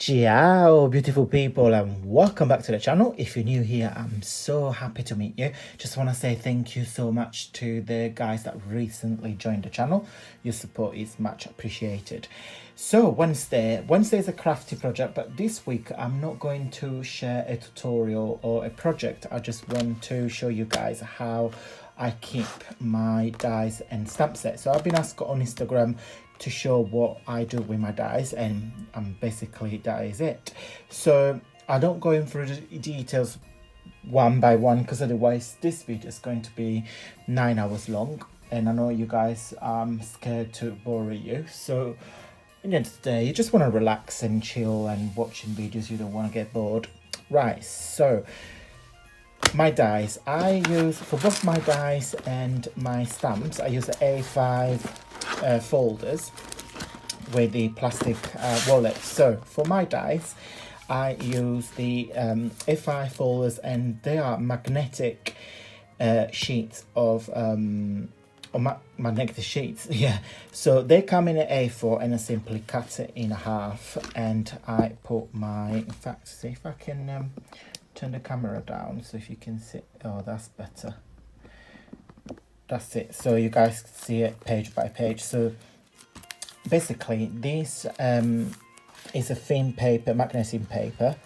Ciao, beautiful people, and welcome back to the channel. If you're new here, I'm so happy to meet you. Just want to say thank you so much to the guys that recently joined the channel. Your support is much appreciated. So Wednesday is a crafty project, but this week I'm not going to share a tutorial or a project. I just want to show you guys how I keep my dies and stamp sets. So I've been asked on Instagram to show what I do with my dies, and basically that is it. So I don't go in through the details one by one, because otherwise this video is going to be 9 hours long, and I know you guys are scared to bore you. So in the end of the day, you just want to relax and chill and watching videos. You don't want to get bored, right? So my dies, I use for both my dies and my stamps, I use the A5 folders with the plastic wallet. So for my dies, I use the A5 folders, and they are magnetic sheets of magnetic sheets, yeah. So they come in an A4, and I simply cut it in half, and I put my, in fact, see if I can turn the camera down so if you can see. Oh, that's better. That's it, so you guys see it page by page. So basically this is a thin paper, magnetic paper,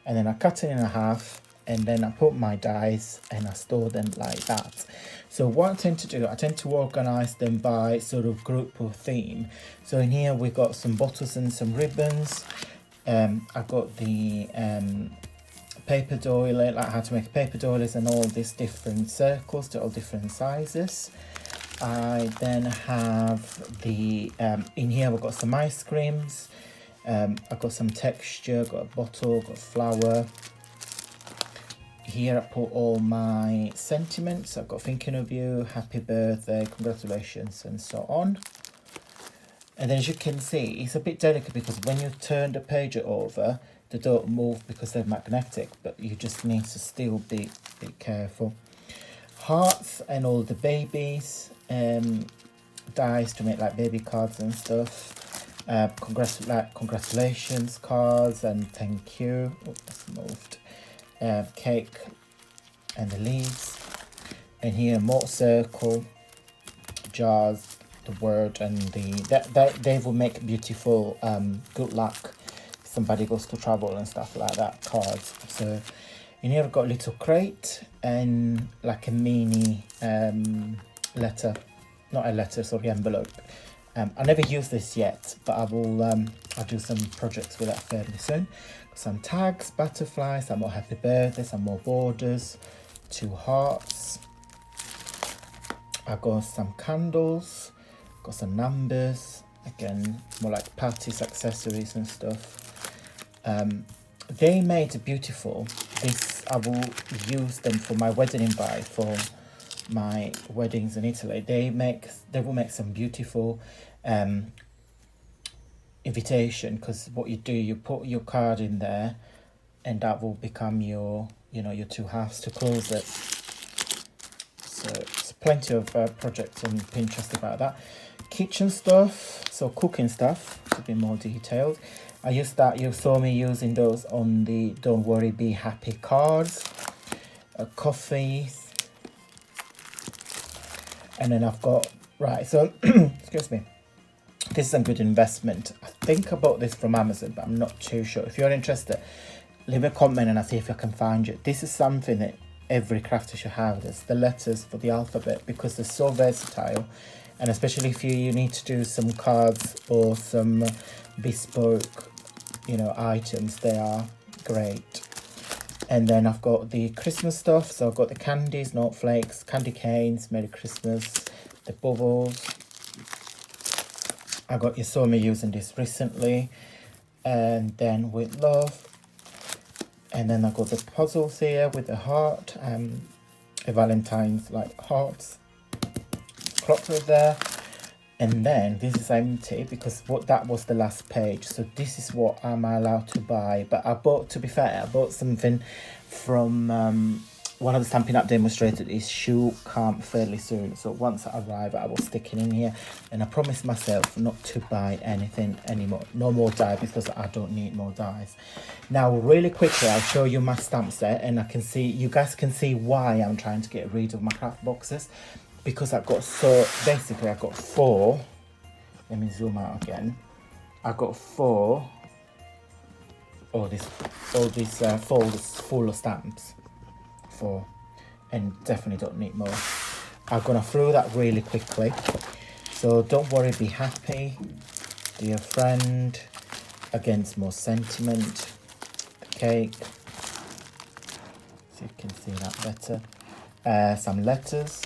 and then I cut it in half, and then I put my dies and I store them like that. So what I tend to do, I tend to organize them by sort of group or theme. So in here we've got some bottles and some ribbons. I've got the paper doily, like how to make paper doilies, and all these different circles. They're all different sizes. I then have the in here we've got some ice creams. I've got some texture, got a bottle, got a flower. Here I put all my sentiments. I've got thinking of you, happy birthday, congratulations, and so on. And then as you can see, it's a bit delicate because when you turn the page over, they don't move because they're magnetic, but you just need to still be careful. Hearts and all the babies, dies to make like baby cards and stuff. Congratulations cards and thank you. Oh, that's moved. Cake and the leaves. And here more circle, jars, the word, and they will make beautiful good luck. Somebody goes to travel and stuff like that, cards. So in here I've got a little crate and like a mini letter, not a letter, sorry, envelope. I never used this yet, but I will I'll do some projects with that fairly soon. Some tags, butterflies, some more happy birthday, some more borders, 2 hearts. I've got some candles, got some numbers, again more like parties, accessories and stuff. They made beautiful, this I will use them for my wedding invite for my weddings in Italy. They will make some beautiful invitation, because what you do, you put your card in there and that will become your, you know, your 2 halves to close it. So it's plenty of projects on Pinterest about that. Kitchen stuff, so cooking stuff to be more detailed. I used that, you saw me using those on the Don't Worry Be Happy cards. Coffee, and then I've got, right, so excuse me, this is a good investment. I think I bought this from Amazon, but I'm not too sure. If you're interested, leave a comment and I'll see if I can find you. This is something that every crafter should have. There's the letters for the alphabet, because they're so versatile, and especially if you need to do some cards or some bespoke, you know, items, they are great. And then I've got the Christmas stuff, so I've got the candies, note flakes, candy canes, Merry Christmas, the bubbles. You saw me using this recently, and then with love. And then I've got the puzzles here with the heart, a Valentine's like hearts, clock right there. And then this is empty because that was the last page. So this is what I'm allowed to buy. But I bought, to be fair, I bought something from one of the Stampin' Up demonstrators is shoe come fairly soon. So once I arrive, I will stick it in here. And I promised myself not to buy anything anymore. No more die, because I don't need more dies. Now, really quickly, I'll show you my stamp set. And you guys can see why I'm trying to get rid of my craft boxes. Because I've got basically I've got 4. Let me zoom out again. I've got 4. All these folders full of stamps. 4, and definitely don't need more. I'm gonna throw that really quickly, so don't worry, be happy, dear friend, against more sentiment, the cake, so you can see that better. Some letters.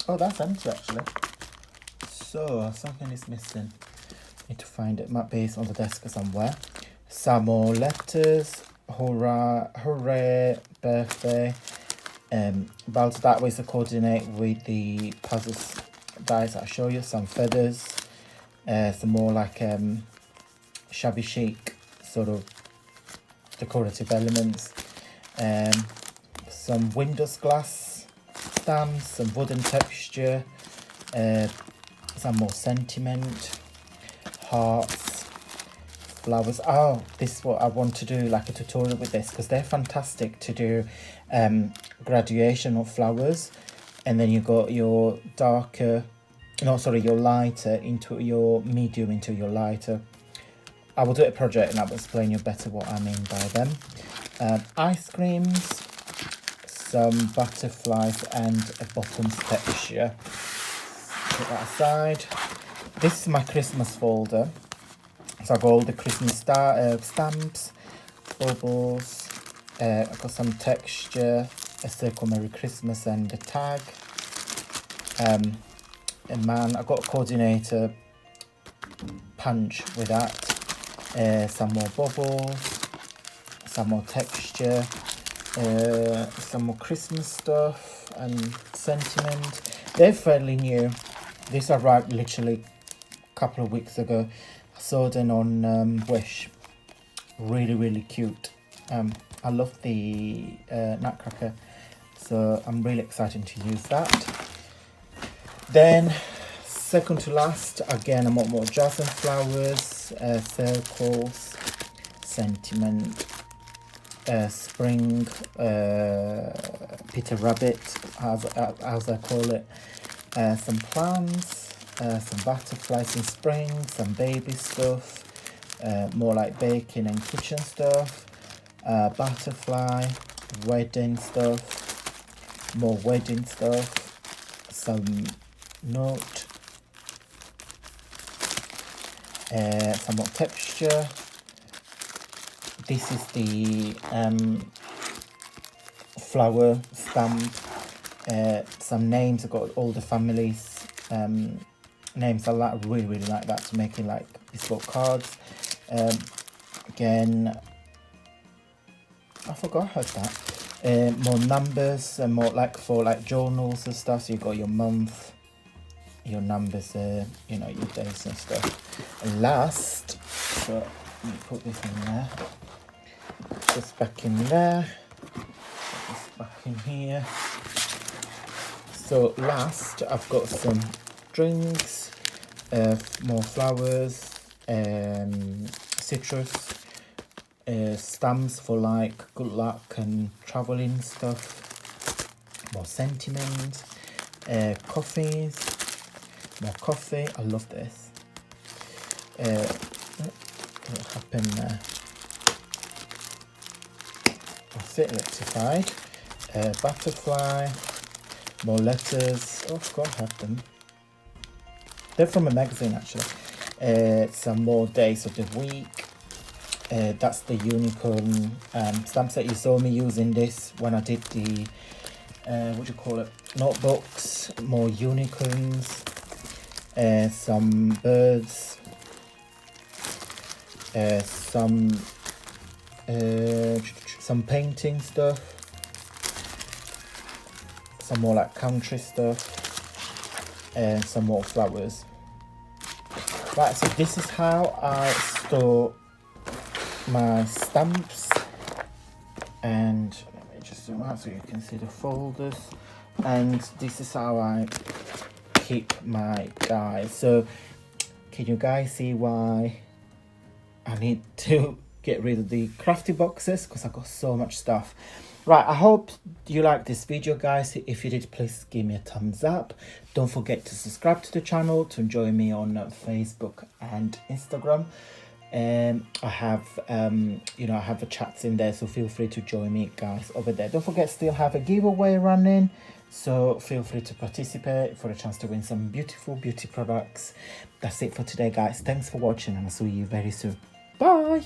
Oh, that's empty actually, so something is missing. Need to find it. Might be on the desk somewhere. Some more letters. Hooray birthday. About that way to coordinate with the puzzles dies I'll show you. Some feathers, some more like shabby chic sort of decorative elements, some windows glass stamps, some wooden texture, some more sentiment, hearts, flowers. Oh, this is what I want to do, like a tutorial with this, because they're fantastic to do graduation of flowers. And then you got your darker, no sorry, your lighter into your medium into your lighter. I will do a project and I will explain you better what I mean by them. Ice creams, some butterflies, and a bottoms texture. Put that aside. This is my Christmas folder. So I've got all the Christmas stamps, bubbles, I've got some texture, a circle Merry Christmas, and a tag. And man, I've got a coordinator punch with that. Some more bubbles, some more texture, some more Christmas stuff and sentiment. They're fairly new. This arrived literally a couple of weeks ago. I saw them on Wish. Really cute. I love the nutcracker, so I'm really excited to use that. Then second to last, again, I want more jazz and flowers, circles, sentiment, spring, Peter Rabbit, as I call it, some plants, some butterflies in spring, some baby stuff, more like baking and kitchen stuff, butterfly, wedding stuff, more wedding stuff, some note, some more texture. This is the flower stamp. Some names. I've got all the families names. I really like that, to making like bespoke cards. Again, I forgot how that. More numbers and more like for like journals and stuff. So you got your month, your numbers, you know, your days and stuff. And last, so let me put this in there. This back in there. Put this back in here. So last, I've got some drinks, more flowers, citrus, stamps for like good luck and traveling stuff, more sentiment, coffees, more coffee. I love this. What happened there? That's it, rectified. Butterfly, more letters. Oh, I forgot I had them. They're from a magazine actually. Some more days of the week. That's the unicorn stamp set. You saw me using this when I did the what do you call it, notebooks. More unicorns, some birds, some painting stuff, some more like country stuff, and some more flowers. Right, so this is how I store my stamps, and let me just zoom out so you can see the folders. And this is how I keep my guys. So can you guys see why I need to get rid of the crafty boxes? Because I've got so much stuff. Right, I hope you liked this video, guys. If you did, please give me a thumbs up. Don't forget to subscribe to the channel, to join me on Facebook and Instagram. I have you know, I have the chats in there, so feel free to join me, guys, over there. Don't forget, still have a giveaway running, so feel free to participate for a chance to win some beautiful beauty products. That's it for today, guys. Thanks for watching, and I'll see you very soon. Bye.